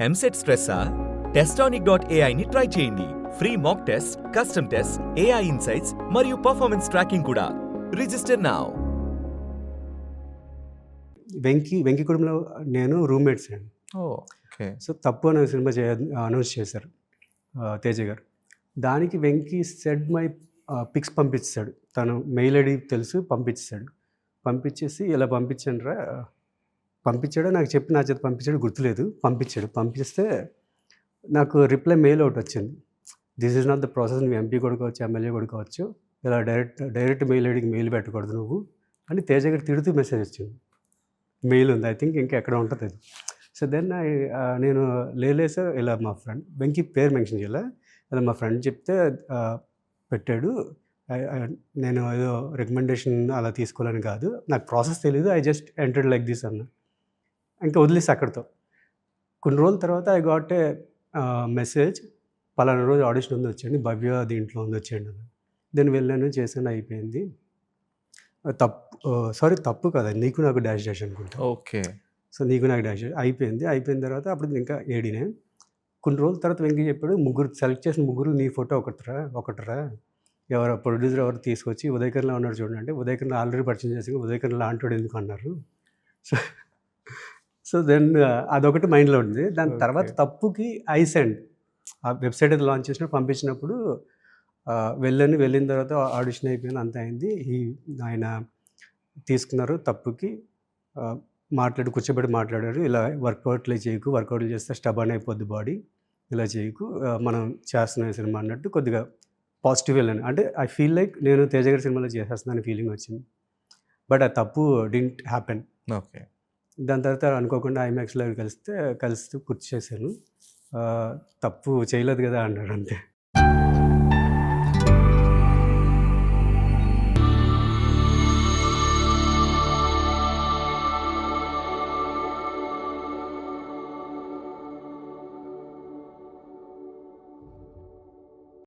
ఎంసెట్ స్ట్రెస్సా? టెస్టానిక్.ai ని ట్రై చేయండి. Free mock test, custom test, AI insights మరియు పర్ఫార్మెన్స్ ట్రాకింగ్ కూడా. Register now. వెంకీ కుటుంబంలో నేను రూమ్మేట్స్ అండి. ఓకే. సో తప్పు అనే సినిమా అనౌన్స్ చేశారు తేజ గారు. దానికి వెంకీ సెడ్ మై పిక్స్ పంపించాడు. తను మెయిల్ ఐడి తెలుసు, పంపించేసి ఇలా పంపించాడో నాకు చెప్పి నా చేత పంపించాడు, గుర్తులేదు. పంపిస్తే నాకు రిప్లై మెయిల్ ఒకటి వచ్చింది. This is not the process, నువ్వు ఎంపీ కూడా కావచ్చు, ఎమ్మెల్యే కూడా కావచ్చు, ఇలా డైరెక్ట్ మెయిల్ ఐడికి మెయిల్ పెట్టకూడదు నువ్వు అని తేజ గారు తిడుతూ మెసేజ్ వచ్చింది. మెయిల్ ఉంది, ఐ థింక్ ఇంకా ఎక్కడ ఉంటుంది అది. సో దెన్ నేను సార్ ఇలా మా ఫ్రెండ్ వెంకీ పేరు మెన్షన్ చేయాలి, అలా మా ఫ్రెండ్ చెప్తే పెట్టాడు. నేను ఏదో రికమెండేషన్ అలా తీసుకోవాలని కాదు, నాకు ప్రాసెస్ తెలీదు, I just entered like this అన్న. ఇంకా వదిలేసి అక్కడితో. కొన్ని రోజుల తర్వాత ఐ గాట్ ఏ మెసేజ్, పలానా రోజు ఆడిషన్ ఉంది వచ్చేయండి, భవ్య దీంట్లో ఉంది వచ్చేయండి అన్న. నేను వెళ్ళాను, చేశాను, అయిపోయింది. తప్పు కదా, నీకు నాకు డాష్ అనుకుంటా. ఓకే. సో నీకు నాకు డాష్ అయిపోయిన తర్వాత అప్పుడు ఇంకా ఏడీనే. కొన్ని రోజుల తర్వాత వెంకీ చెప్పాడు, సెలెక్ట్ చేసిన ముగ్గురు నీ ఫోటో ఒకటరా ఎవరు ప్రొడ్యూసర్ ఎవరు తీసుకొచ్చి ఉదయకర్లో ఉన్నాడు చూడండి అంటే, ఉదయకర్లో ఆల్రెడీ పరిచయం చేసి ఉదయకర్లో లాంటి ఎందుకు అన్నారు. సో దెన్ అదొకటి మైండ్లో ఉంది. దాని తర్వాత తప్పుకి ఐసెండ్ ఆ వెబ్సైట్ అది లాంచ్ చేసినప్పుడు పంపించినప్పుడు వెళ్ళిన తర్వాత ఆడిషన్ అయిపోయింది, అంత అయింది. ఆయన తీసుకున్నారు, తప్పుకి కూర్చోబెట్టి మాట్లాడారు. ఇలా వర్కౌట్లు చేస్తే స్టబర్న్ అయిపోద్ది బాడీ, ఇలా చేయకు, మనం చేస్తున్న సినిమా అన్నట్టు కొద్దిగా పాజిటివ్ వెళ్ళాను. అంటే ఐ ఫీల్ లైక్ నేను తేజ గారి సినిమాలో చేసేస్తున్నాను ఫీలింగ్ వచ్చింది. బట్ ఆ తప్పు డింట్ హ్యాపెన్. ఓకే. దాని తర్వాత అనుకోకుండా ఐమాక్స్లో కలిస్తూ గుర్తు చేశాను, తప్పు చేయలేదు కదా అన్నాడు అంతే.